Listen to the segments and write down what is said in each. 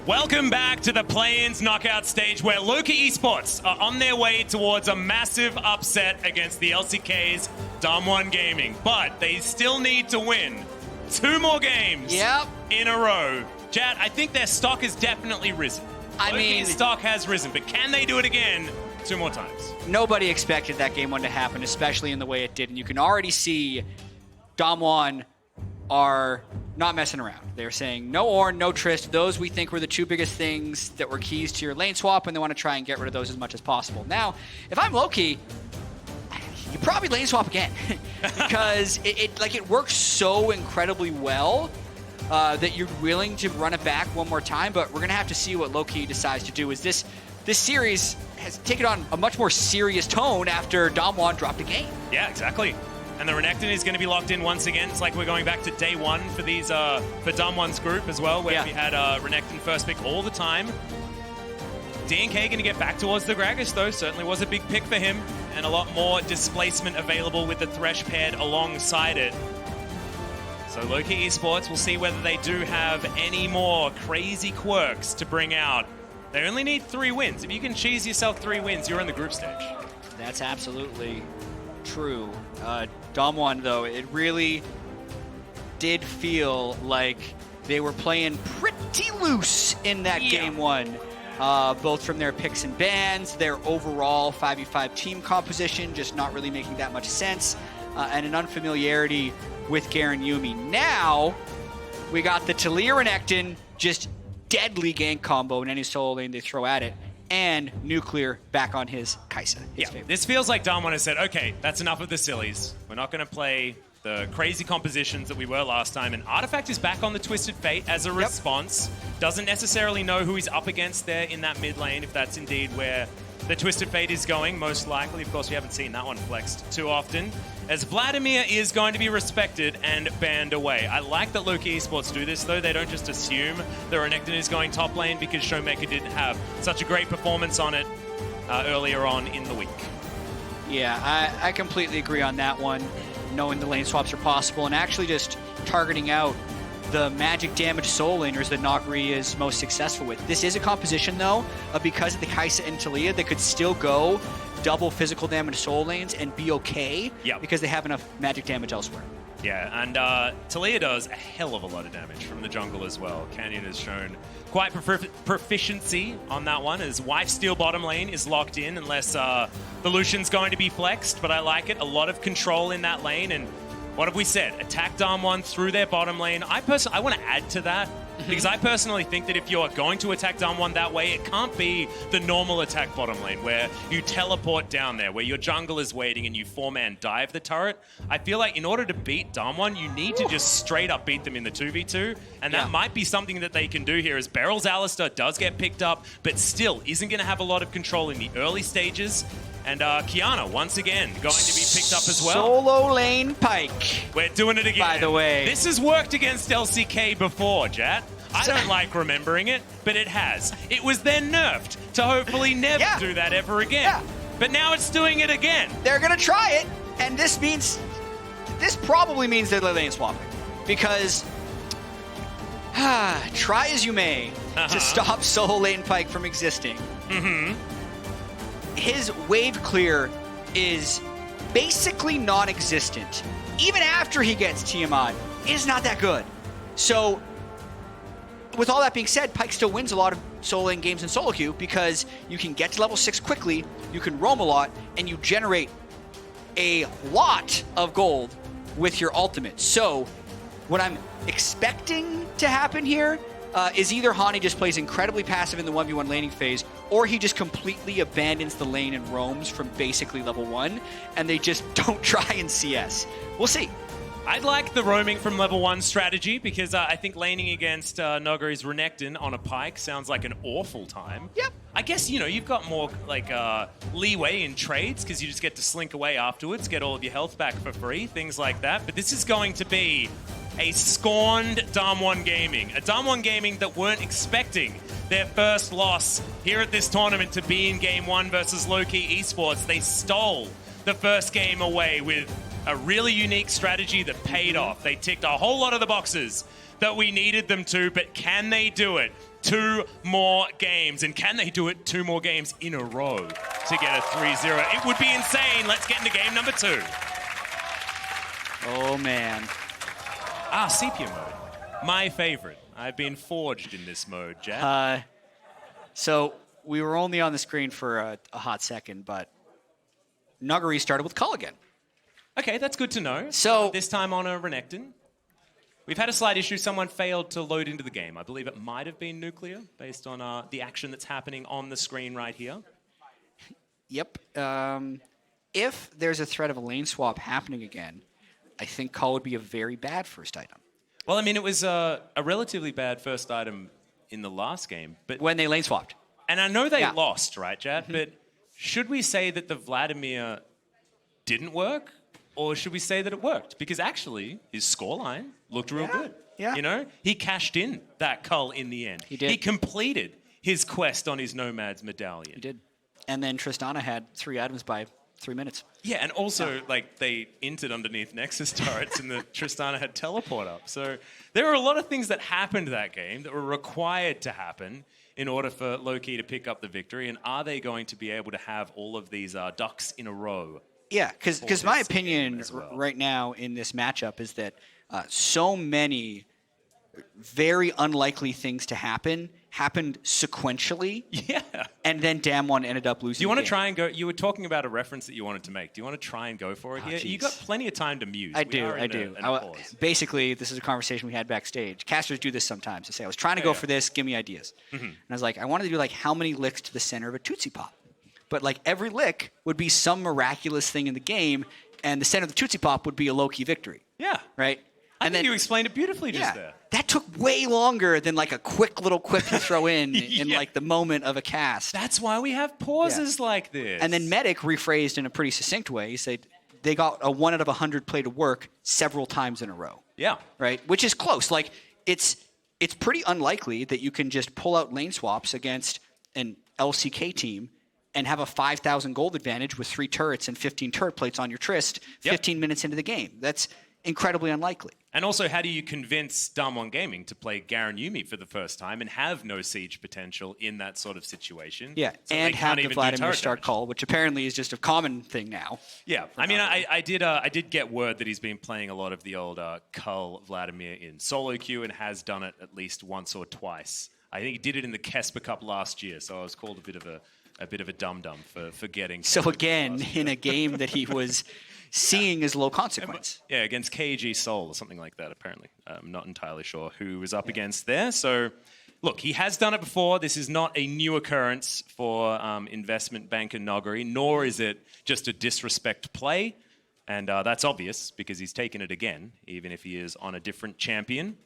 Welcome back to the play-ins knockout stage where Loki Esports are on their way towards a massive upset against the LCK's Damwon Gaming. But they still need to win 2 more games in a row. Chad, I think their stock has definitely risen. Loki's stock has risen, but can they do it again 2 more times? Nobody expected that game 1 to happen, especially in the way it did. And you can already see Damwon are not messing around. They're saying no Ornn, no Trist. Those we think were the 2 biggest things that were keys to your lane swap, and they want to try and get rid of those as much as possible. Now, if I'm Loki, you probably lane swap again because it works so incredibly well that you're willing to run it back 1 more time. But we're gonna have to see what Loki decides to do. Is this series has taken on a much more serious tone after Damwon dropped a game? Yeah, exactly. And the Renekton is going to be locked in once again. It's like we're going back to day 1 for these for Damwon's group as well, where we had Renekton first pick all the time. DNK going to get back towards the Gragas, though. Certainly was a big pick for him, and a lot more displacement available with the Thresh paired alongside it. So Loki Esports, we'll see whether they do have any more crazy quirks to bring out. They only need 3 wins. If you can cheese yourself 3 wins, you're in the group stage. That's absolutely true. Damwon, though, it really did feel like they were playing pretty loose in that game 1. Both from their picks and bans, their overall 5v5 team composition just not really making that much sense, and an unfamiliarity with Garen Yuumi. Now, we got the Taliyah Renekton, just deadly gank combo in any solo lane they throw at it, and Nuclear back on his Kai'Sa. This feels like Damwon has said, okay, that's enough of the sillies. We're not going to play the crazy compositions that we were last time. And Artifact is back on the Twisted Fate as a response. Doesn't necessarily know who he's up against there in that mid lane, if that's indeed where the Twisted Fate is going, most likely. Of course, we haven't seen that one flexed too often. As Vladimir is going to be respected and banned away. I like that Loki Esports do this, though. They don't just assume the Renekton is going top lane because Showmaker didn't have such a great performance on it earlier on in the week. Yeah, I completely agree on that one, knowing the lane swaps are possible and actually just targeting out the magic damage solo laners that Nagri is most successful with. This is a composition, though, because of the Kai'Sa and Taliyah that could still go double physical damage solo lanes and be okay because they have enough magic damage elsewhere. Yeah, and Taliyah does a hell of a lot of damage from the jungle as well. Canyon has shown quite proficiency on that one, as Wife Steal bottom lane is locked in unless the Lucian's going to be flexed, but I like it. A lot of control in that lane, and what have we said? Attack Damwon through their bottom lane. I want to add to that, because I personally think that if you're going to attack Damwon that way, it can't be the normal attack bottom lane where you teleport down there, where your jungle is waiting and you 4-man dive the turret. I feel like in order to beat Damwon, you need to just straight up beat them in the 2v2, and that might be something that they can do here, as Beryl's Alistar does get picked up, but still isn't going to have a lot of control in the early stages. And Kiana, once again, going to be picked up as well. Solo lane Pyke. We're doing it again. By the way. This has worked against LCK before, Jat. I don't like remembering it, but it has. It was then nerfed to hopefully never do that ever again. But now it's doing it again. They're going to try it, and this probably means they're lane swapping. Because, try as you may to stop solo lane Pyke from existing. His wave clear is basically non-existent. Even after he gets Tiamat, it is not that good. So, with all that being said, Pyke still wins a lot of solo lane games in solo queue because you can get to level 6 quickly, you can roam a lot, and you generate a lot of gold with your ultimate. So, what I'm expecting to happen here is either Hani just plays incredibly passive in the 1v1 laning phase, or he just completely abandons the lane and roams from basically level 1, and they just don't try in CS. We'll see. I'd like the roaming from level 1 strategy, because I think laning against Nogari's Renekton on a Pyke sounds like an awful time. Yep. I guess, you know, you've got more like leeway in trades, because you just get to slink away afterwards, get all of your health back for free, things like that. But this is going to be a scorned Damwon Gaming. A Damwon Gaming that weren't expecting their first loss here at this tournament to be in Game 1 versus Loki Esports. They stole the first game away with a really unique strategy that paid off. They ticked a whole lot of the boxes that we needed them to, but can they do it? 2 more games, and can they do it 2 more games in a row to get a 3-0? It would be insane. Let's get into game number 2. Oh, man. Sepia mode. My favorite. I've been forged in this mode, Jack. So we were only on the screen for a hot second, but Nuggery started with Cull again. Okay, that's good to know. So this time on a Renekton. We've had a slight issue. Someone failed to load into the game. I believe it might have been Nuclear, based on the action that's happening on the screen right here. Yep. If there's a threat of a lane swap happening again, I think Cull would be a very bad first item. Well, I mean, it was a relatively bad first item in the last game, but when they lane swapped. And I know they lost, right, Jad? But should we say that the Vladimir didn't work? Or should we say that it worked? Because actually, his scoreline looked real good. Yeah. You know, he cashed in that Cull in the end. He did. He completed his quest on his Nomad's medallion. He did. And then Tristana had 3 items by 3 minutes. Yeah, and also, like, they entered underneath Nexus turrets and the Tristana had teleport up. So there were a lot of things that happened that game that were required to happen in order for Loki to pick up the victory. And are they going to be able to have all of these ducks in a row? Yeah, because my opinion right now in this matchup is that so many very unlikely things to happen happened sequentially. Yeah. And then Damwon ended up losing. Do you want to try and go? You were talking about a reference that you wanted to make. Do you want to try and go for it here? Geez. You got plenty of time to muse. I do. Basically, this is a conversation we had backstage. Casters do this sometimes. They say, I was trying to go for this. Give me ideas. And I was like, I wanted to do like how many licks to the center of a Tootsie Pop. But like every lick would be some miraculous thing in the game, and the center of the Tootsie Pop would be a low-key victory. Yeah. Right? I think you explained it beautifully just there. That took way longer than like a quick little quip you throw in like the moment of a cast. That's why we have pauses like this. And then Medic rephrased in a pretty succinct way. He said they got a 1 out of 100 play to work several times in a row. Yeah. Right? Which is close. Like it's pretty unlikely that you can just pull out lane swaps against an LCK team and have a 5,000 gold advantage with 3 turrets and 15 turret plates on your Trist 15 minutes into the game. That's incredibly unlikely. And also, how do you convince Damwon Gaming to play Garen Yuumi for the first time and have no siege potential in that sort of situation? Yeah, so and have the Vladimir start call, which apparently is just a common thing now. Yeah, I mean, I did get word that he's been playing a lot of the old Cull Vladimir in solo queue and has done it at least once or twice. I think he did it in the Kesper Cup last year, so I was called a bit of a dum-dum for forgetting. So again, in a game that he was seeing as low consequence. Yeah, against KG Seoul or something like that, apparently. I'm not entirely sure who was up against there. So, look, he has done it before. This is not a new occurrence for investment banker Noggery, nor is it just a disrespect play. And that's obvious because he's taken it again, even if he is on a different champion.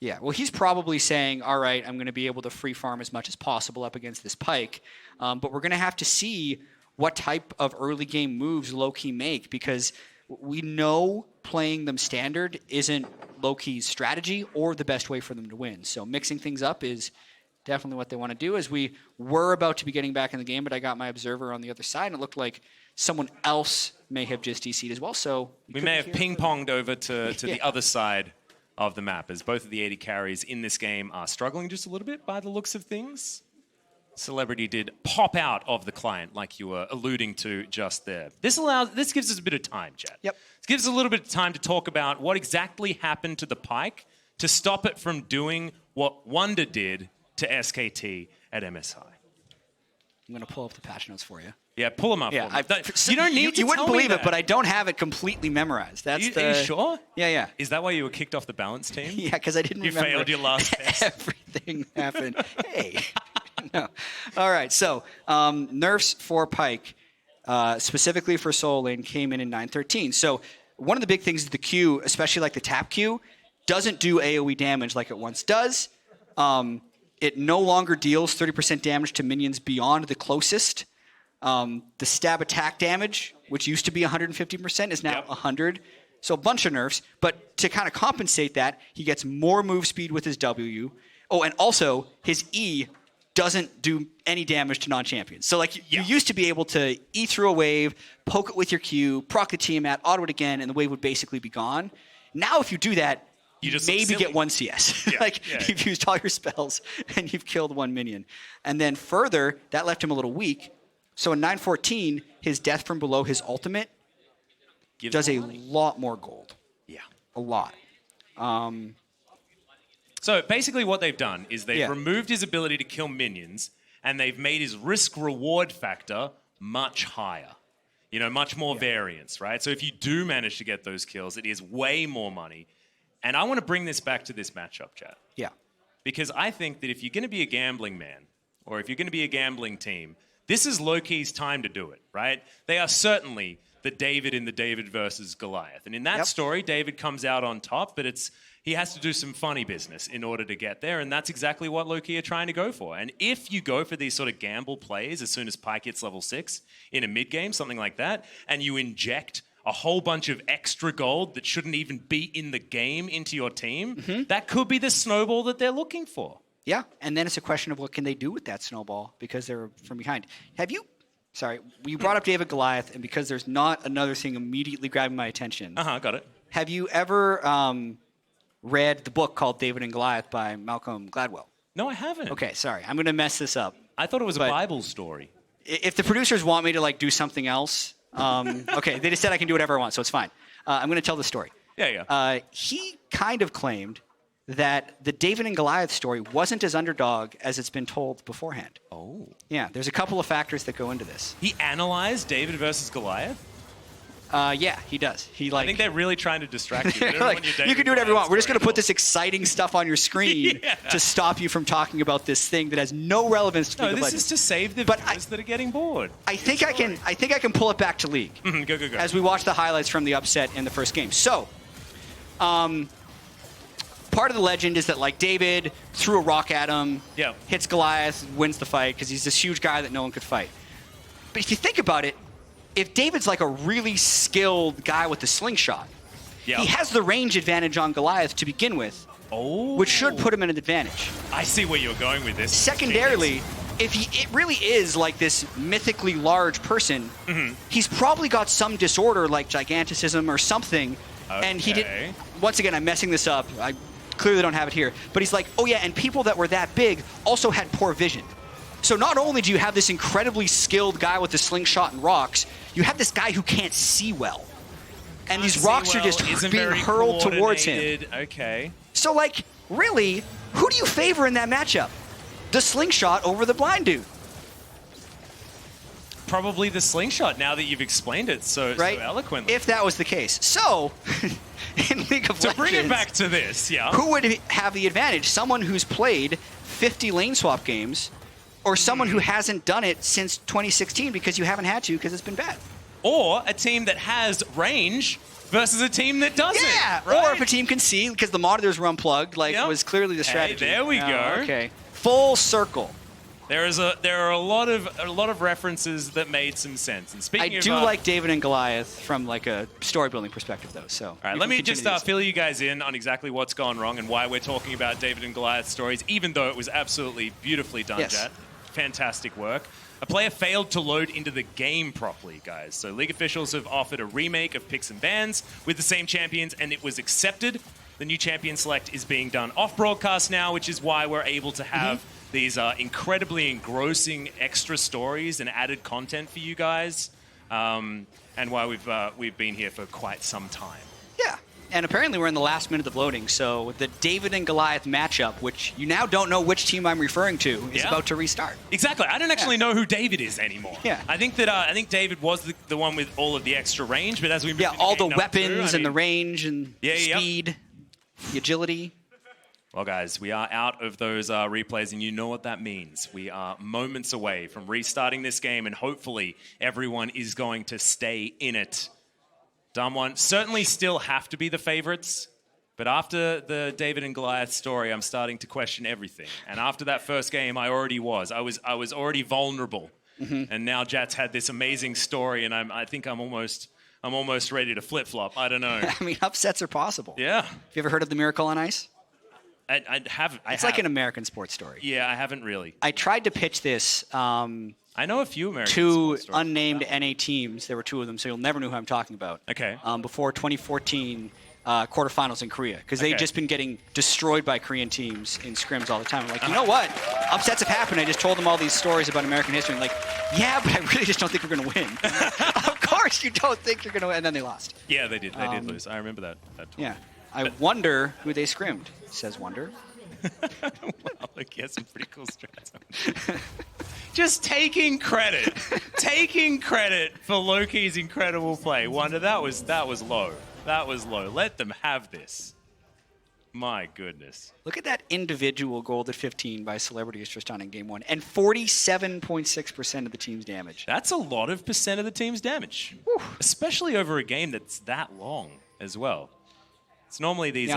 Yeah, well, he's probably saying, all right, I'm going to be able to free farm as much as possible up against this Pyke, but we're going to have to see what type of early game moves Loki make, because we know playing them standard isn't Loki's strategy or the best way for them to win. So mixing things up is definitely what they want to do. As we were about to be getting back in the game, but I got my observer on the other side, and it looked like someone else may have just DC'd as well. So we may have ping-ponged over to the other side of the map, as both of the 80 carries in this game are struggling just a little bit by the looks of things. Celebrity did pop out of the client, like you were alluding to just there. This gives us a bit of time, Chad. Yep. This gives us a little bit of time to talk about what exactly happened to the Pyke to stop it from doing what Wonder did to SKT at MSI. I'm going to pull up the patch notes for you. Yeah, pull them up. Yeah, you don't need to. You wouldn't tell believe me it, but I don't have it completely memorized. That's Are you sure? Yeah. Is that why you were kicked off the balance team? Yeah, because I didn't remember. You failed your last test. Everything happened. Hey. No. All right. So nerfs for Pyke, specifically for Soul Lane, came in 913. So one of the big things is the Q, especially like the tap Q, doesn't do AoE damage like it once does. It no longer deals 30% damage to minions beyond the closest. The stab attack damage, which used to be 150%, is now 100. So a bunch of nerfs. But to kind of compensate that, he gets more move speed with his W. Oh, and also his E doesn't do any damage to non-champions. So like you used to be able to E through a wave, poke it with your Q, proc the Tiamat, auto it again, and the wave would basically be gone. Now if you do that, You just maybe look silly. get 1 CS. Yeah, You've used all your spells and you've killed 1 minion. And then further, that left him a little weak. So in 914, his death from below his ultimate does a lot more gold. Yeah. A lot. So basically what they've done is they've Yeah. removed his ability to kill minions, and they've made his risk-reward factor much higher. You know, much more variance, right? So if you do manage to get those kills, it is way more money. And I want to bring this back to this matchup, chat. Yeah. Because I think that if you're going to be a gambling man, or if you're going to be a gambling team, this is low-key's time to do it, right? They are certainly the David in the David versus Goliath. And in that story, David comes out on top, but he has to do some funny business in order to get there, and that's exactly what low-key are trying to go for. And if you go for these sort of gamble plays as soon as Pyke hits level 6 in a mid-game, something like that, and you inject a whole bunch of extra gold that shouldn't even be in the game into your team, that could be the snowball that they're looking for. Yeah, and then it's a question of what can they do with that snowball because they're from behind. You brought up David Goliath, and because there's not another thing immediately grabbing my attention. Got it. Have you ever read the book called David and Goliath by Malcolm Gladwell? No, I haven't. Okay, sorry. I'm going to mess this up. I thought it was a Bible story. If the producers want me to do something else, okay, they just said I can do whatever I want, so it's fine. I'm going to tell the story. Yeah. He kind of claimed that the David and Goliath story wasn't as underdog as it's been told beforehand. Oh. Yeah, there's a couple of factors that go into this. He analyzed David versus Goliath? Yeah, he does. I think they're really trying to distract you. You can do whatever you want. We're just going to put this exciting stuff on your screen to stop you from talking about this thing that has no relevance to League of Legends. This is to save the viewers that are getting bored. I think I can pull it back to League. Go. As we watch the highlights from the upset in the first game. So, part of the legend is that David threw a rock at him, hits Goliath, wins the fight because he's this huge guy that no one could fight. But if you think about it, if David's a really skilled guy with the slingshot, he has the range advantage on Goliath to begin with, which should put him in an advantage. I see where you're going with this. Secondarily, if it really is this mythically large person, he's probably got some disorder like giganticism or something, and he did. Once again, I'm messing this up. I clearly don't have it here, but he's and people that were that big also had poor vision. So not only do you have this incredibly skilled guy with the slingshot and rocks, you have this guy who can't see well. And these rocks are just being hurled towards him. Okay. So, really, who do you favor in that matchup? The slingshot over the blind dude. Probably the slingshot, now that you've explained it so eloquently. If that was the case. So, in League of Legends... To bring it back to this, who would have the advantage? Someone who's played 50 lane swap games, or someone who hasn't done it since 2016 because you haven't had to because it's been bad. Or a team that has range versus a team that doesn't. Yeah, right? Or if a team can see because the monitors were unplugged, was clearly the strategy. Hey, there we go. Okay, full circle. There are a lot of references that made some sense. And speaking I do like David and Goliath from a story building perspective though. So all right, let me just fill you guys in on exactly what's gone wrong and why we're talking about David and Goliath stories, even though it was absolutely beautifully done, Jet. Fantastic work. A player failed to load into the game properly, guys. So League officials have offered a remake of Picks and Bans with the same champions, and it was accepted. The new champion select is being done off broadcast now, which is why we're able to have these incredibly engrossing extra stories and added content for you guys, and why we've been here for quite some time. Yeah. And apparently we're in the last minute of loading, so the David and Goliath matchup, which you now don't know which team I'm referring to, is about to restart. Exactly. I don't actually know who David is anymore. Yeah. I think David was the one with all of the extra range, but as we move into all the game weapons and the range and speed, the agility. Well, guys, we are out of those replays, and you know what that means. We are moments away from restarting this game, and hopefully everyone is going to stay in it. Dumb one. Certainly still have to be the favorites, but after the David and Goliath story, I'm starting to question everything. And after that first game, I already was. I was already vulnerable. And now Jat's had this amazing story, and I think I'm almost ready to flip-flop. I don't know. I mean, upsets are possible. Yeah. Have you ever heard of the Miracle on Ice? I haven't. It's like an American sports story. Yeah, I haven't really. I tried to pitch this. I know a few American two sports stories. unnamed NA teams. There were two of them, so you'll never know who I'm talking about. Okay. Before 2014, quarterfinals in Korea because they've just been getting destroyed by Korean teams in scrims all the time. I'm like, you know what? Upsets have happened. I just told them all these stories about American history. And like, yeah, but I really just don't think we're going to win. Of course you don't think you're going to win. And then they lost. Yeah, they did. They did lose. I remember that. Yeah. I wonder who they scrimmed, says Wonder. Wow, like, he has some pretty cool strats. Just taking credit for Loki's incredible play. Wonder, that was low. That was low. Let them have this. My goodness. Look at that individual gold at 15 by Celebrity Tristan in game 1, and 47.6% of the team's damage. That's a lot of percent of the team's damage, especially over a game that's that long as well. It's normally these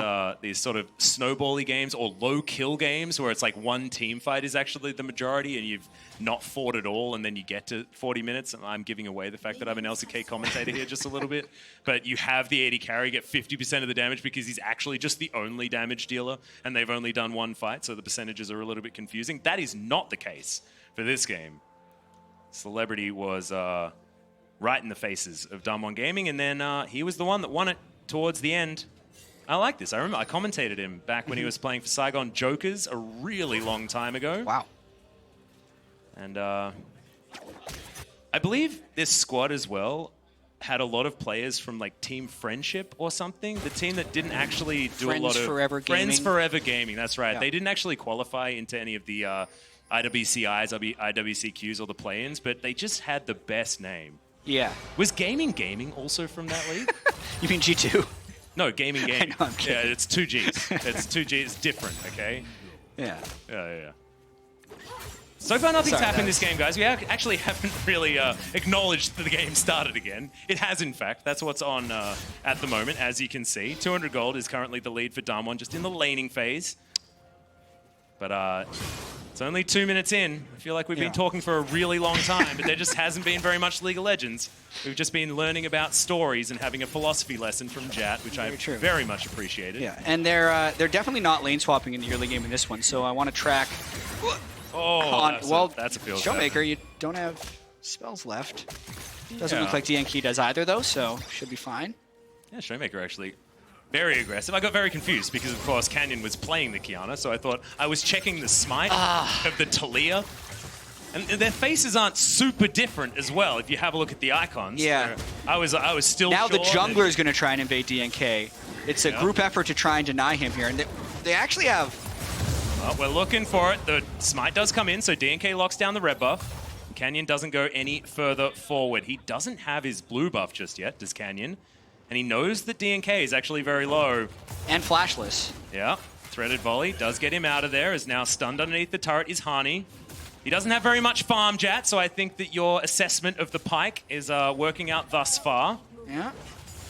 sort of snowbally games or low kill games where it's like one team fight is actually the majority and you've not fought at all and then you get to 40 minutes. And I'm giving away the fact that I'm an LCK commentator here just a little bit. But you have the AD carry get 50% of the damage because he's actually just the only damage dealer and they've only done one fight, so the percentages are a little bit confusing. That is not the case for this game. Celebrity was right in the faces of Damwon Gaming, and then he was the one that won it towards the end. I like this. I remember I commentated him back when he was playing for Saigon Jokers a really long time ago. Wow. And I believe this squad as well had a lot of players from like Team Friendship or something. The team that didn't actually do a lot of... Friends Forever Gaming, that's right. Yeah. They didn't actually qualify into any of the IWCIs, IWCQs or the play-ins, but they just had the best name. Yeah. Was Gaming also from that league? You mean G2? No, Gaming. I know, I'm kidding. Yeah, it's 2 Gs. It's 2 Gs. It's different, okay? Yeah. Yeah. So far, nothing's happened this game, guys. We actually haven't really acknowledged that the game started again. It has, in fact. That's what's on at the moment, as you can see. 200 gold is currently the lead for Damwon, just in the laning phase. But it's only 2 minutes in. I feel like we've been talking for a really long time, but there just hasn't been very much League of Legends. We've just been learning about stories and having a philosophy lesson from Jat, which I very much appreciated. Yeah, and they're definitely not lane swapping in the early game in this one, so I want to track... that's a field Showmaker, you don't have spells left. Doesn't look like DNK does either, though, so should be fine. Yeah, Showmaker actually... very aggressive. I got very confused because, of course, Canyon was playing the Kiana, so I thought I was checking the smite of the Talia. And their faces aren't super different as well, if you have a look at the icons. Yeah. I was still now sure the jungler is going to try and invade DNK. It's a group effort to try and deny him here. And they actually have... Well, we're looking for it. The smite does come in, so DNK locks down the red buff. Canyon doesn't go any further forward. He doesn't have his blue buff just yet, does Canyon? And he knows that DNK is actually very low. And flashless. Yeah. Threaded volley does get him out of there. Is now stunned underneath the turret is Hani. He doesn't have very much farm, Jat, so I think that your assessment of the Pyke is working out thus far. Yeah.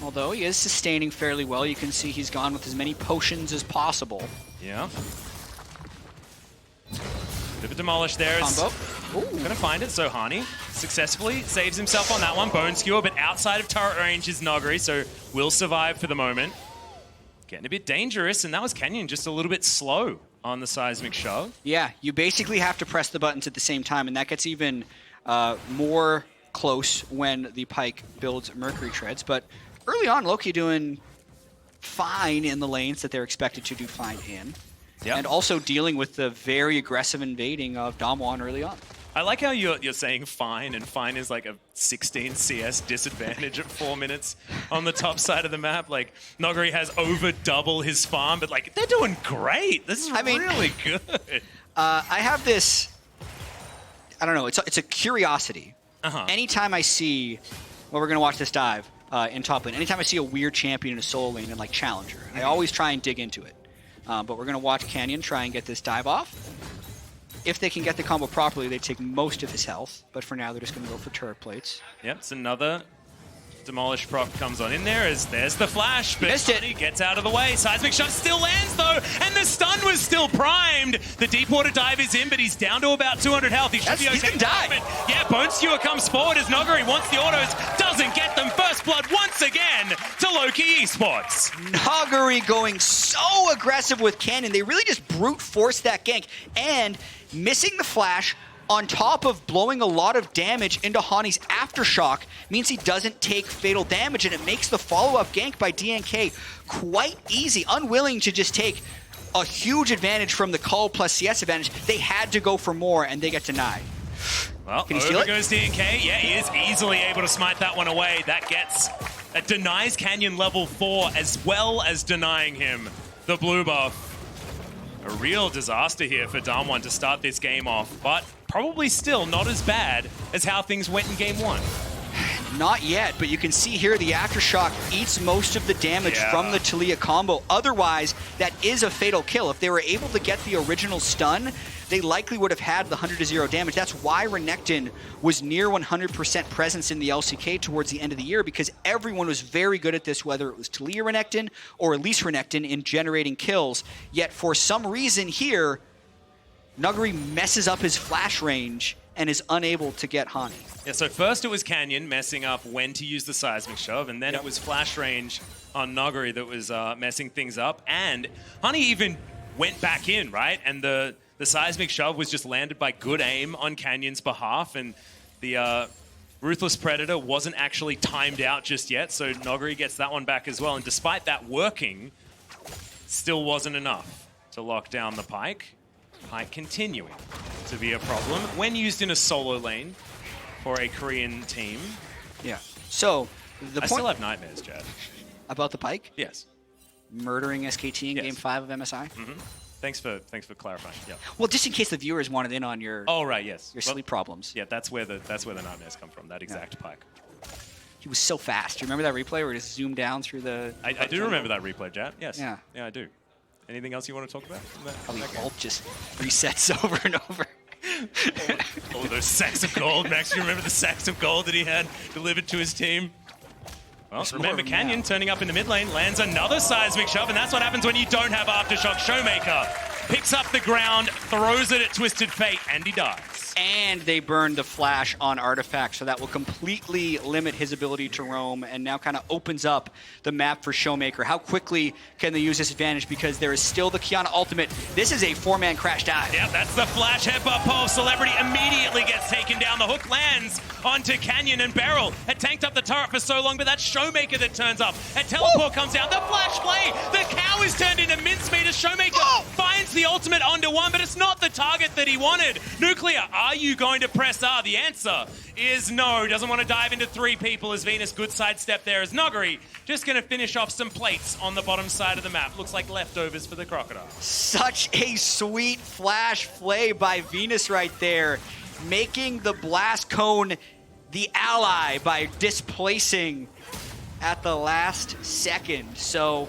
Although he is sustaining fairly well. You can see he's gone with as many potions as possible. Yeah. Bit of a demolish there. Combo. Gonna find it, so Hani successfully saves himself on that one. Bone Skewer, but outside of turret range is Nogari, so will survive for the moment. Getting a bit dangerous, and that was Canyon just a little bit slow on the seismic shove. Yeah, you basically have to press the buttons at the same time, and that gets even more close when the Pyke builds Mercury Treads. But early on, Loki doing fine in the lanes that they're expected to do fine in. Yep. And also dealing with the very aggressive invading of Damwon early on. I like how you're saying fine, and fine is like a 16 CS disadvantage at 4 minutes on the top side of the map. Like, Nogari has over double his farm, but like, they're doing great. This is really good. I have this, I don't know, it's a curiosity. Anytime I see, well, we're going to watch this dive in top lane. Anytime I see a weird champion in a solo lane and like challenger, I always try and dig into it. But we're going to watch Canyon try and get this dive off. If they can get the combo properly, they take most of his health. But for now, they're just going to go for turret plates. Yep, it's another demolish proc comes on in there as there's the flash. But he gets out of the way. Seismic shot still lands, though, and the stun was still primed. The deep water dive is in, but he's down to about 200 health. He should be okay. He's going to die. Yeah, Bone Skewer comes forward as Nogari wants the autos. Doesn't get them. First blood once again to Loki Esports. Nogari going so aggressive with Canyon. They really just brute forced that gank. And missing the flash, on top of blowing a lot of damage into Hani's Aftershock, means he doesn't take fatal damage, and it makes the follow-up gank by DNK quite easy. Unwilling to just take a huge advantage from the Cull plus CS advantage, they had to go for more, and they get denied. Well, Can he steal over it? goes DNK. Yeah, he is easily able to smite that one away. That denies Canyon level 4, as well as denying him the blue buff. A real disaster here for Damwon to start this game off, but probably still not as bad as how things went in game 1. Not yet, but you can see here the Aftershock eats most of the damage from the Taliyah combo. Otherwise, that is a fatal kill. If they were able to get the original stun, they likely would have had the 100-0 damage. That's why Renekton was near 100% presence in the LCK towards the end of the year, because everyone was very good at this, whether it was Taliyah Renekton or Elise Renekton, in generating kills. Yet for some reason here, Nuguri messes up his flash range and is unable to get Hani. Yeah, so first it was Canyon messing up when to use the seismic shove, and then it was flash range on Nuguri that was messing things up. And Hani even went back in, right? And the seismic shove was just landed by good aim on Canyon's behalf, and the Ruthless Predator wasn't actually timed out just yet, so Nuguri gets that one back as well. And despite that working, still wasn't enough to lock down the Pyke. Pyke continuing to be a problem when used in a solo lane for a Korean team. Yeah. So the I point still have nightmares, Chad. about the Pyke, Yes. murdering SKT in Yes. Game 5 of MSI. Thanks for clarifying. Yeah. Well, just in case the viewers wanted in on your Oh right, yes. your Well, sleep problems. yeah, that's where the nightmares come from. That exact Pyke. He was so fast. You remember that replay where he just zoomed down through the... I do remember that replay, Chad. Yes. Yeah. Yeah, I do. Anything else you want to talk about? from that- How from he that game? ult just resets over and over. Oh, those sacks of gold. Max, you remember the sacks of gold that he had delivered to his team? Well, There's more remember of them Canyon now. turning up in the mid lane, lands another seismic shove, and that's what happens when you don't have Aftershock. Showmaker picks up the ground, throws it at Twisted Fate, and he dies. And they burned the flash on Artifact, so that will completely limit his ability to roam, and now kind of opens up the map for Showmaker. How quickly can they use this advantage? Because there is still the Kiana ultimate. This is a 4-man crash dive. Yeah, that's the flash headbutt pole. Celebrity immediately gets taken down. The hook lands onto Canyon, and Beryl had tanked up the turret for so long, but that's Showmaker that turns up. And teleport comes down. The flash play. The cow is turned into mincemeat as Showmaker finds the ultimate onto one, but it's not the target that he wanted. Nuclear, are you going to press R? The answer is no. Doesn't want to dive into 3 people as Venus. Good sidestep there as Nuguri just going to finish off some plates on the bottom side of the map. Looks like leftovers for the Crocodile. Such a sweet flash play by Venus right there, making the blast cone the ally by displacing at the last second. So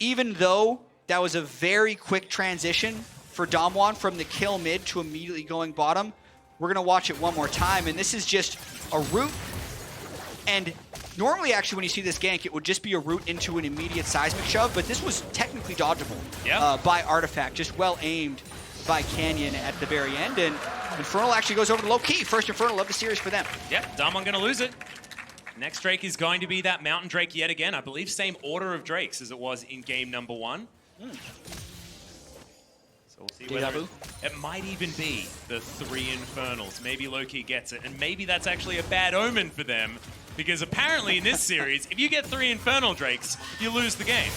even though that was a very quick transition for Damwon from the kill mid to immediately going bottom, we're going to watch it one more time. And this is just a route. And normally, actually, when you see this gank, it would just be a route into an immediate seismic shove, but this was technically dodgeable by Artifact. Just well aimed by Canyon at the very end. And Infernal actually goes over to low key. First Infernal of the series for them. Yep, Damwon going to lose it. Next Drake is going to be that Mountain Drake yet again. I believe same order of Drakes as it was in game number 1. So we'll see whether it might even be the 3 Infernals. Maybe Loki gets it, and maybe that's actually a bad omen for them, because apparently in this series, if you get 3 Infernal Drakes, you lose the game.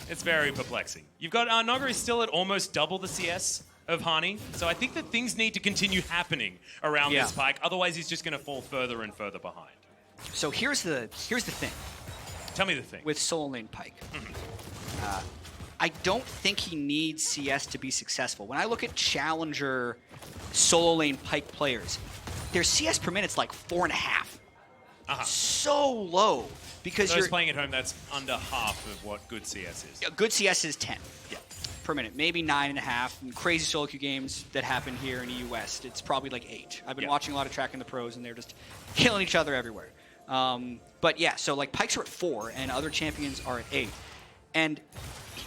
It's very perplexing. You've got Nuguri still at almost double the CS of Hani, so I think that things need to continue happening around this Pyke, otherwise he's just going to fall further and further behind. So here's the thing. Tell me the thing. With solo lane Pyke. I don't think he needs CS to be successful. When I look at challenger solo lane Pyke players, their CS per minute's like 4.5. So low. Because Those you're playing at home, that's under half of what good CS is. good CS is 10 per minute, maybe 9.5. And crazy solo queue games that happen here in EU West, it's probably like 8. I've been watching a lot of Track in the Pros, and they're just killing each other everywhere. But yeah, so like Pikes are at 4, and other champions are at 8. And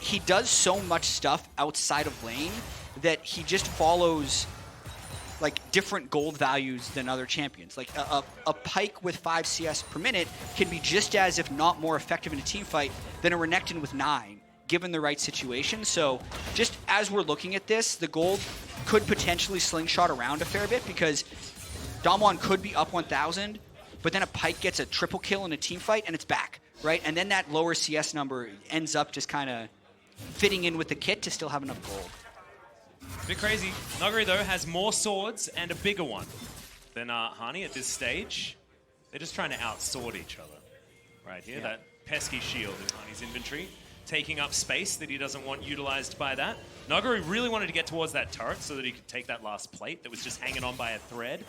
he does so much stuff outside of lane that he just follows like different gold values than other champions. Like a Pyke with 5 CS per minute can be just as, if not more effective in a team fight than a Renekton with 9, given the right situation. So just as we're looking at this, the gold could potentially slingshot around a fair bit because Damwon could be up 1,000, but then a Pyke gets a triple kill in a team fight and it's back, right? And then that lower CS number ends up just kind of fitting in with the kit to still have enough gold. A bit crazy. Noguri, though, has more swords and a bigger one than Hani at this stage. They're just trying to outsword each other right here. That pesky shield in Hani's inventory, taking up space that he doesn't want utilized by that. Noguri really wanted to get towards that turret so that he could take that last plate that was just hanging on by a thread.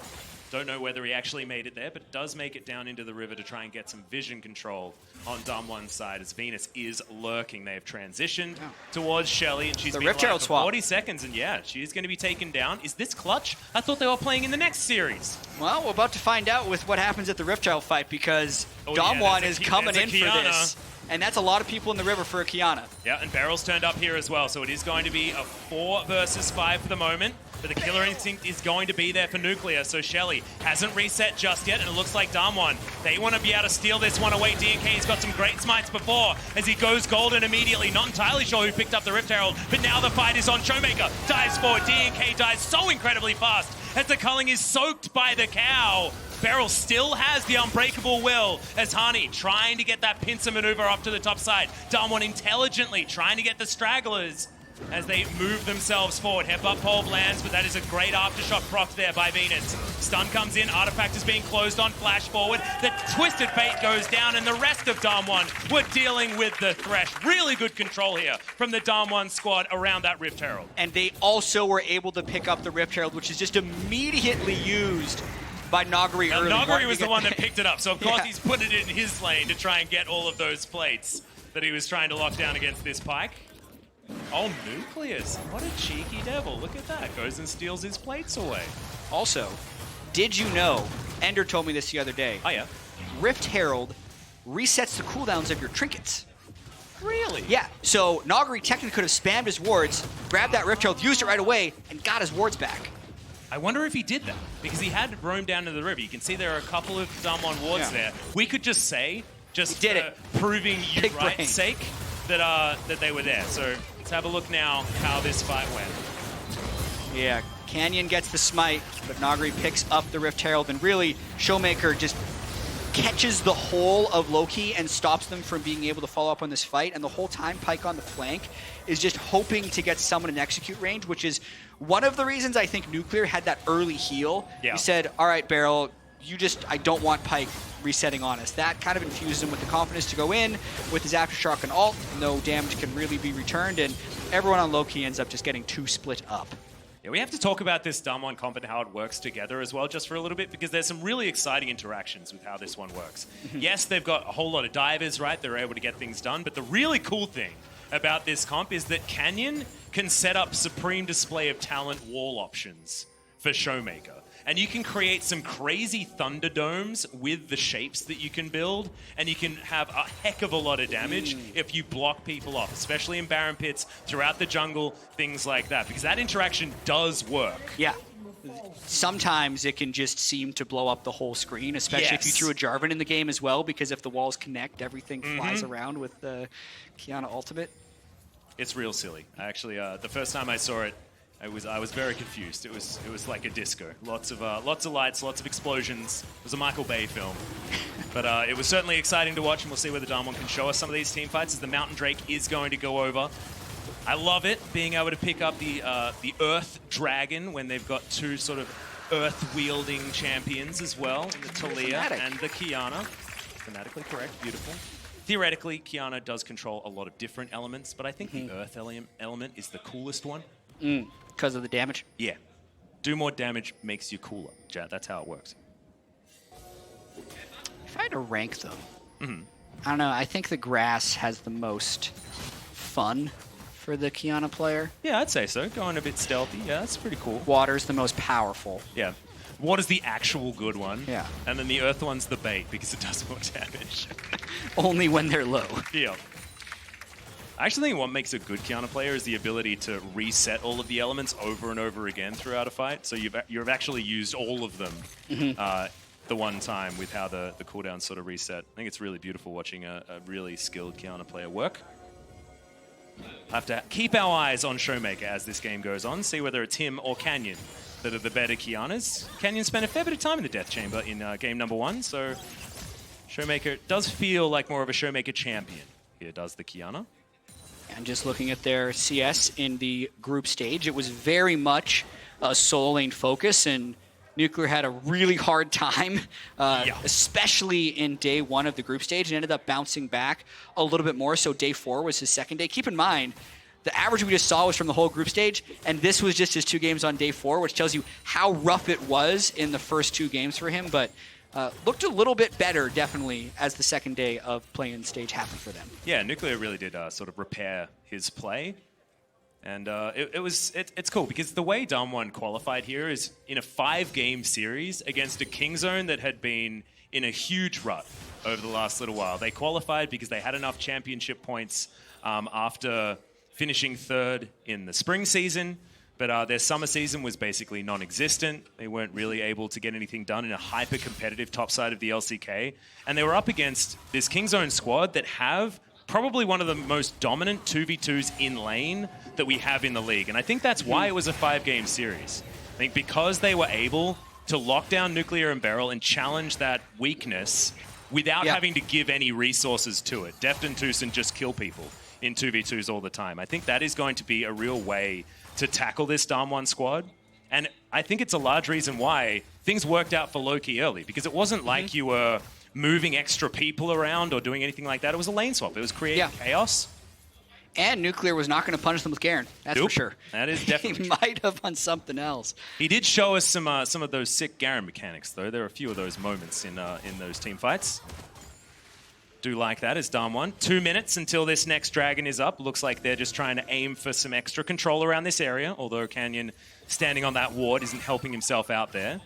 Don't know whether he actually made it there, but does make it down into the river to try and get some vision control on Damwon's side as Venus is lurking. They have transitioned towards Shelly, and she's been Rift alive Herald for swap. 40 seconds, and yeah, she's going to be taken down. Is this clutch? I thought they were playing in the next series. Well, we're about to find out with what happens at the Rift Herald fight because Damwon is coming in for this. And that's a lot of people in the river for a Qiyana. Yeah, and Barrel's turned up here as well, so it is going to be a 4 versus 5 for the moment. But the killer instinct is going to be there for Nuclear, so Shelly hasn't reset just yet, and it looks like Damwon, they want to be able to steal this one away. DNK's got some great smites before as he goes golden immediately. Not entirely sure who picked up the Rift Herald, but now the fight is on. Showmaker dives forward. DNK dies so incredibly fast as the culling is soaked by the cow. Beryl still has the unbreakable will as Hani trying to get that pincer maneuver up to the top side. Damwon intelligently trying to get the stragglers as they move themselves forward. Headbutt pole lands, but that is a great aftershock proc there by Venus. Stun comes in, Artifact is being closed on, flash forward. The Twisted Fate goes down, and the rest of Damwon were dealing with the Thresh. Really good control here from the Damwon squad around that Rift Herald. And they also were able to pick up the Rift Herald, which is just immediately used by Noguri early. Noguri was the one that picked it up, so of course he's put it in his lane to try and get all of those plates that he was trying to lock down against this Pyke. Oh, Nucleus. What a cheeky devil. Look at that. Goes and steals his plates away. Also, did you know, Ender told me this the other day, Oh, yeah? Rift Herald resets the cooldowns of your trinkets. Really? Yeah, so Noguri technically could have spammed his wards, grabbed that Rift Herald, used it right away, and got his wards back. I wonder if he did that, because he had roamed down to the river. You can see there are a couple of Damwon wards there. We could just say, just proving you Big right's brain. sake, that they were there. So let's have a look now how this fight went. Yeah, Canyon gets the smite, but Noguri picks up the Rift Herald, and really, Showmaker just catches the whole of Loki and stops them from being able to follow up on this fight, and the whole time Pyke on the flank is just hoping to get someone in execute range, which is one of the reasons I think Nuclear had that early heal. Yeah. He said, all right, Beryl, I don't want Pyke resetting on us. That kind of infuses him with the confidence to go in with his Aftershock and ult. No damage can really be returned, and everyone on Loki ends up just getting 2 split up. Yeah, we have to talk about this Damwon comp and how it works together as well, just for a little bit, because there's some really exciting interactions with how this one works. Yes, they've got a whole lot of divers, right? They're able to get things done, but the really cool thing about this comp is that Canyon can set up supreme display of talent wall options for Showmaker. And you can create some crazy Thunderdomes with the shapes that you can build, and you can have a heck of a lot of damage if you block people off, especially in Baron Pits, throughout the jungle, things like that, because that interaction does work. Yeah. Sometimes it can just seem to blow up the whole screen, especially if you threw a Jarvan in the game as well, because if the walls connect, everything flies around with the Qiyana ultimate. It's real silly. Actually, the first time I saw it, I was very confused. It was like a disco. Lots of lights, lots of explosions. It was a Michael Bay film. But it was certainly exciting to watch, and we'll see whether Damwon can show us some of these team fights as the Mountain Drake is going to go over. I love it, being able to pick up the Earth Dragon when they've got 2 sort of Earth-wielding champions as well, the Talia and the Qiyana. Thematically correct, beautiful. Theoretically, Qiyana does control a lot of different elements, but I think the Earth element is the coolest one. Because of the damage? Yeah. Do more damage makes you cooler, chat. That's how it works. If I had to rank them, I don't know. I think the grass has the most fun for the Qiyana player. Yeah, I'd say so. Going a bit stealthy. Yeah, that's pretty cool. Water's the most powerful. Yeah. Water's the actual good one. Yeah. And then the Earth one's the bait because it does more damage. Only when they're low. Yeah. I actually think what makes a good Qiyana player is the ability to reset all of the elements over and over again throughout a fight. So you've actually used all of them the one time with how the cooldowns sort of reset. I think it's really beautiful watching a really skilled Qiyana player work. We'll have to keep our eyes on Showmaker as this game goes on, see whether it's him or Canyon that are the better Kianas. Canyon spent a fair bit of time in the Death Chamber in game number 1, so Showmaker does feel like more of a Showmaker champion. Here does the Kiana. And just looking at their CS in the group stage, it was very much a solo lane focus, and Nuclear had a really hard time, especially in day 1 of the group stage, and ended up bouncing back a little bit more. So day 4 was his second day. Keep in mind, the average we just saw was from the whole group stage, and this was just his 2 games on day 4, which tells you how rough it was in the first 2 games for him. But looked a little bit better, definitely, as the second day of play-in stage happened for them. Yeah, Nuclear really did sort of repair his play. And it's cool because the way Damwon qualified here is in a 5-game series against a King Zone that had been in a huge rut over the last little while. They qualified because they had enough championship points after finishing 3rd in the spring season, but their summer season was basically non-existent. They weren't really able to get anything done in a hyper-competitive top side of the LCK. And they were up against this King Zone squad that have probably one of the most dominant 2v2s in lane that we have in the league. And I think that's why it was a 5-game series. I think because they were able to lock down Nuclear and Beryl and challenge that weakness without having to give any resources to it. Deft and Tucson just kill people in 2v2s all the time. I think that is going to be a real way to tackle this Damwon squad. And I think it's a large reason why things worked out for Loki early, because it wasn't like you were moving extra people around or doing anything like that. It was a lane swap. It was creating chaos. And Nuclear was not going to punish them with Garen. That's for sure. That is definitely He might have on something else. He did show us some of those sick Garen mechanics, though. There are a few of those moments in those team fights. Do like that as Damwon. 2 minutes until this next dragon is up. Looks like they're just trying to aim for some extra control around this area, although Canyon standing on that ward isn't helping himself out there.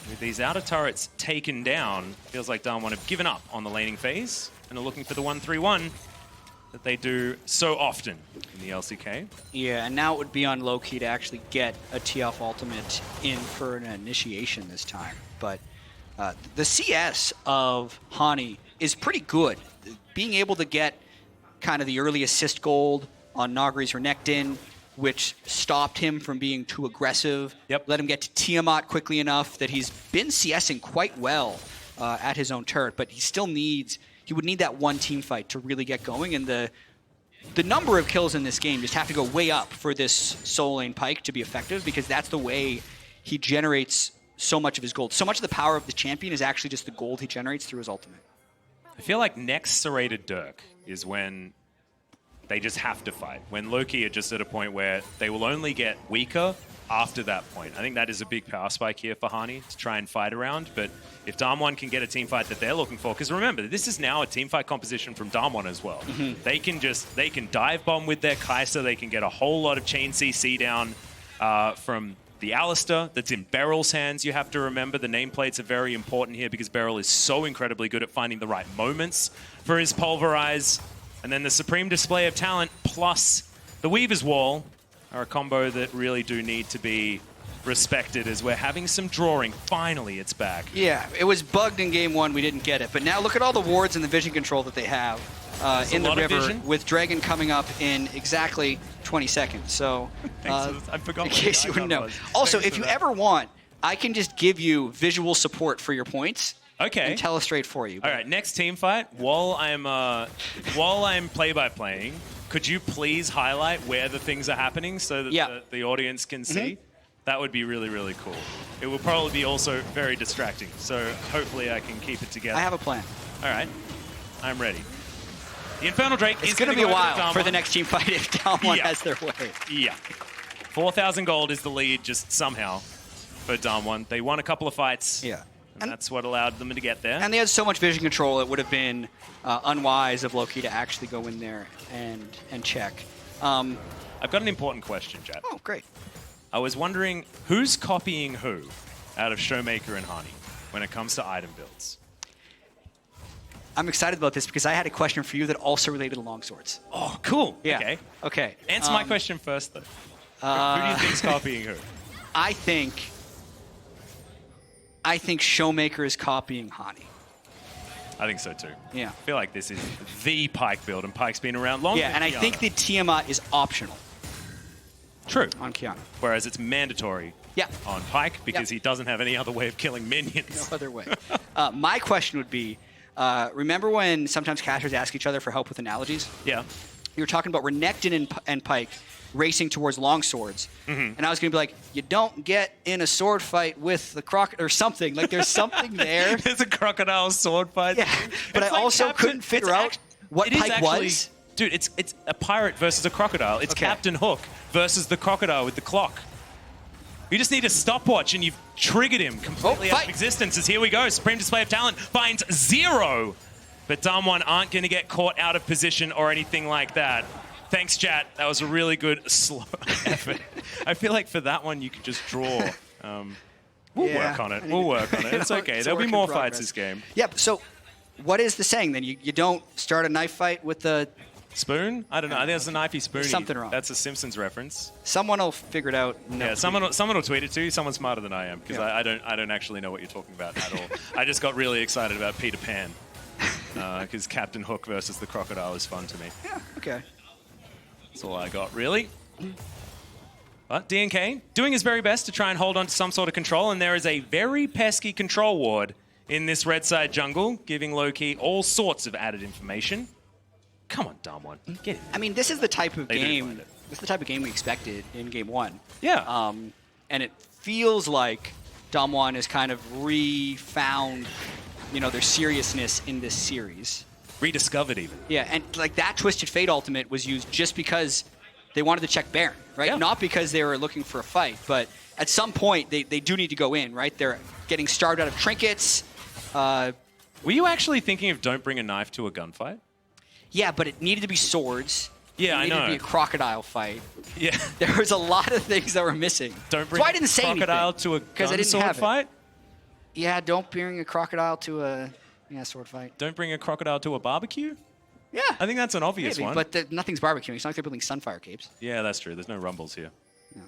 With these outer turrets taken down, feels like Damwon have given up on the laning phase and are looking for the 1-3-1 that they do so often in the LCK. Yeah, and now it would be on Loki to actually get a tee-off ultimate in for an initiation this time. But the CS of Hani is pretty good. Being able to get kind of the early assist gold on Nagri's Renekton, which stopped him from being too aggressive, let him get to Tiamat quickly enough that he's been CSing quite well at his own turret, but he still needs, he would need that one team fight to really get going, and the number of kills in this game just have to go way up for this solo lane Pyke to be effective, because that's the way he generates so much of his gold. So much of the power of the champion is actually just the gold he generates through his ultimate. I feel like next Serrated Dirk is when they just have to fight. When Loki are just at a point where they will only get weaker after that point. I think that is a big power spike here for Hani to try and fight around. But if Damwon can get a team fight that they're looking for, because remember, this is now a team fight composition from Damwon as well. They can dive bomb with their Kai'Sa. They can get a whole lot of chain CC down from the Alistair that's in Beryl's hands. You have to remember the nameplates are very important here because Beryl is so incredibly good at finding the right moments for his Pulverize. And then the Supreme Display of Talent plus the Weaver's Wall are a combo that really do need to be respected as we're having some drawing. Finally, it's back. Yeah, it was bugged in game 1. We didn't get it. But now look at all the wards and the vision control that they have in the river with Dragon coming up in exactly 20 seconds. So I forgot in case you wouldn't know. Also, if you ever want, I can just give you visual support for your points. Okay. And tell us straight for you. All right, next team fight. While I'm play-by-playing, could you please highlight where the things are happening so that the audience can see? That would be really, really cool. It will probably be also very distracting, so hopefully I can keep it together. I have a plan. All right, I'm ready. The Infernal Drake is going to be a while for the next team fight if Damwon has their way. Yeah. 4,000 gold is the lead just somehow for Damwon. They won a couple of fights. Yeah. And that's what allowed them to get there. And they had so much vision control, it would have been unwise of Loki to actually go in there and check. I've got an important question, Chad. Oh, great. I was wondering who's copying who out of Showmaker and Hani when it comes to item builds? I'm excited about this because I had a question for you that also related to longswords. Oh, cool. Yeah. Okay. Answer my question first, though. Who do you think's copying who? I think Showmaker is copying Hani. I think so too. Yeah. I feel like this is the Pyke build, and Pyke's been around longer. Yeah, and I think the Tiamat is optional. True. On Kiana. Whereas it's mandatory on Pyke because he doesn't have any other way of killing minions. No other way. My question would be, remember when sometimes casters ask each other for help with analogies? Yeah. You were talking about Renekton and Pyke racing towards longswords. And I was going to be like, you don't get in a sword fight with the crocodile or something. Like, there's something there. There's a crocodile sword fight. Yeah, but I also couldn't figure out what Pyke was. Dude, it's a pirate versus a crocodile. It's Captain Hook versus the crocodile with the clock. You just need a stopwatch, and you've triggered him completely out of existence. As here we go, Supreme Display of Talent finds 0. But Damwon aren't going to get caught out of position or anything like that. Thanks, chat. That was a really good slow effort. I feel like for that one, you could just draw. We'll work on it. We'll work on it. It's okay. There'll be more fights this game. Yep. So what is the saying then? You don't start a knife fight with the... Spoon? I don't know. I think it's a knifey spoony. Something wrong. That's a Simpsons reference. Someone will figure it out. Yeah, someone will tweet it to you. Someone smarter than I am, because I don't actually know what you're talking about at all. I just got really excited about Peter Pan, because Captain Hook versus the crocodile is fun to me. Yeah. Okay. That's all I got, really. But DNK doing his very best to try and hold on to some sort of control, and there is a very pesky control ward in this red side jungle, giving Loki all sorts of added information. Come on, Damwon, get in. I mean, this is the type of game. This is the type of game we expected in Game 1. Yeah. And it feels like Damwon has kind of refound, their seriousness in this series. Rediscovered even. Yeah, and like that Twisted Fate ultimate was used just because they wanted to check Baron, right? Yeah. Not because they were looking for a fight, but at some point they do need to go in, right? They're getting starved out of trinkets. Were you actually thinking of don't bring a knife to a gunfight? Yeah, but it needed to be swords. Yeah, I know. It needed to be a crocodile fight. Yeah. There was a lot of things that were missing. Don't bring so I didn't say crocodile anything, to a gun sword fight? Yeah, don't bring a crocodile to a sword fight. Don't bring a crocodile to a barbecue? Yeah. I think that's an obvious one. But nothing's barbecuing. It's not like they're building Sunfire capes. Yeah, that's true. There's no rumbles here. No.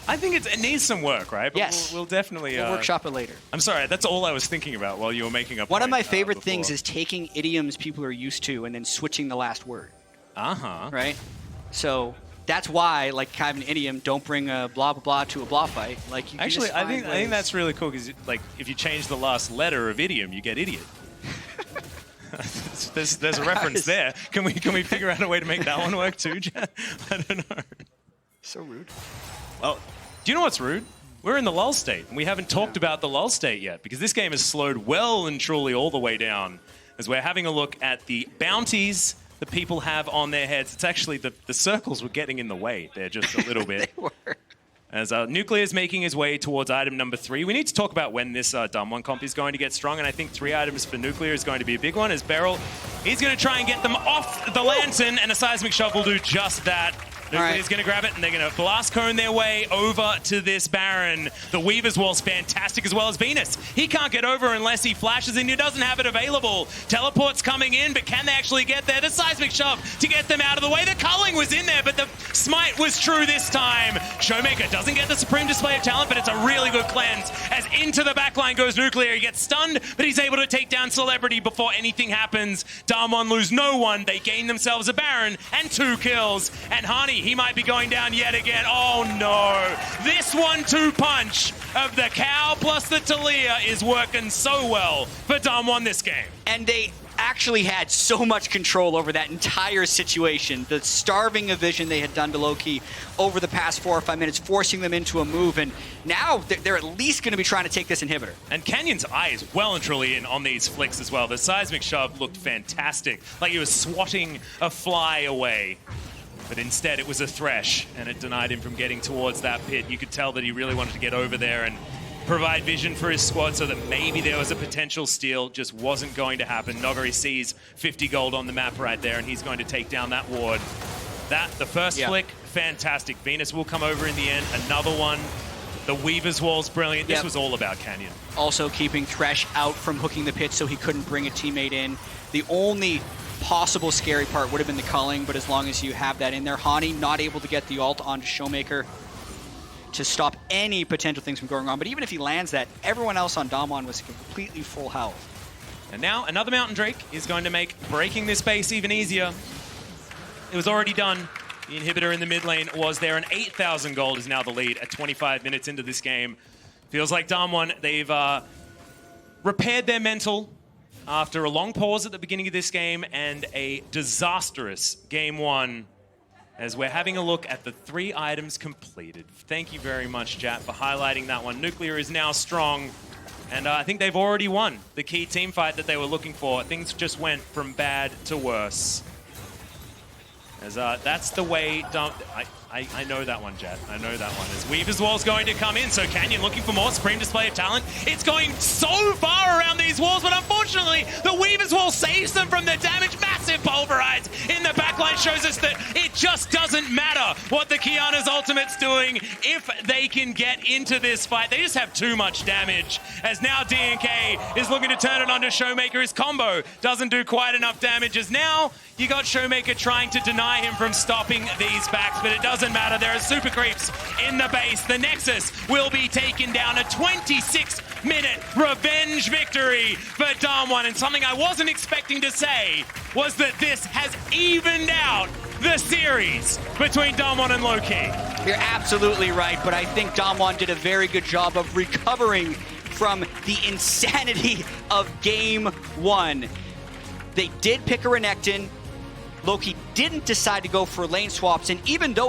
I think it needs some work, right? But yes. We'll definitely... We'll workshop it later. I'm sorry. That's all I was thinking about while you were making up. One of my favorite things is taking idioms people are used to and then switching the last word. Uh-huh. Right? So that's why, like, kind of an idiom, don't bring a blah, blah, blah to a blah fight. Like, you actually, I think ways. that's really cool because, like, if you change the last letter of idiom, you get idiot. there's a reference there. Can we figure out a way to make that one work too, Jen? I don't know. So rude. Well, do you know what's rude? We're in the lull state, and we haven't talked about the lull state yet because this game has slowed well and truly all the way down as we're having a look at the bounties that people have on their heads. It's actually the circles were getting in the way there just a little bit. They were. As Nuclear is making his way towards item number 3. We need to talk about when this Damwon comp is going to get strong, and I think 3 items for Nuclear is going to be a big one, as Beryl, he's going to try and get them off the lantern, and a Seismic Shove will do just that. Nuclear's going to grab it, and they're going to blast cone their way over to this Baron. The Weaver's Wall's fantastic, as well as Venus. He can't get over unless he flashes, and he doesn't have it available. Teleport's coming in, but can they actually get there? The Seismic Shove to get them out of the way. The culling was in there, but the smite was true this time. Showmaker doesn't get the Supreme Display of Talent, but it's a really good cleanse. As into the backline goes Nuclear. He gets stunned, but he's able to take down Celebrity before anything happens. Damwon lose no one. They gain themselves a Baron and 2 kills. And Hani, he might be going down yet again. Oh no. This 1-2 punch of the cow plus the Talia is working so well for Damwon this game. And they actually had so much control over that entire situation. The starving of vision they had done to Loki over the past 4 or 5 minutes, forcing them into a move, and now they're at least going to be trying to take this inhibitor. And Canyon's eye is well and truly in on these flicks as well. The Seismic Shove looked fantastic, like he was swatting a fly away. But instead it was a Thresh, and it denied him from getting towards that pit. You could tell that he really wanted to get over there and provide vision for his squad so that maybe there was a potential steal. Just wasn't going to happen. Nogari sees 50 gold on the map right there, and he's going to take down that ward. The first flick, fantastic. Venus will come over in the end. Another one. The Weaver's Wall's brilliant. This was all about Canyon. Also keeping Thresh out from hooking the pit so he couldn't bring a teammate in. The only possible scary part would have been the culling, but as long as you have that in there, Hani not able to get the ult onto Showmaker to stop any potential things from going wrong. But even if he lands that, everyone else on Damwon was completely full health. And now another Mountain Drake is going to make breaking this base even easier. It was already done. The inhibitor in the mid lane was there, and 8,000 gold is now the lead at 25 minutes into this game. Feels like Damwon, they've repaired their mental after a long pause at the beginning of this game and a disastrous game one, as we're having a look at the 3 items completed. Thank you very much, Jat, for highlighting that one. Nuclear is now strong, and I think they've already won the key team fight that they were looking for. Things just went from bad to worse. As that's the way I know that one, Jet. I know that one. As Weaver's Wall's going to come in, so Canyon looking for more supreme display of talent. It's going so far around these walls, but unfortunately, the Weaver's Wall saves them from the damage. Massive pulverize in the backline shows us that it just doesn't matter what the Kiana's ultimate's doing if they can get into this fight. They just have too much damage, as now DNK is looking to turn it onto Showmaker. His combo doesn't do quite enough damage, as now you got Showmaker trying to deny him from stopping these backs, but it doesn't matter. There are super creeps in the base. The Nexus will be taken down. A 26-minute revenge victory for Damwon. And something I wasn't expecting to say was that this has evened out the series between Damwon and Loki. You're absolutely right, but I think Damwon did a very good job of recovering from the insanity of game one. They did pick a Renekton. Loki didn't decide to go for lane swaps, and even though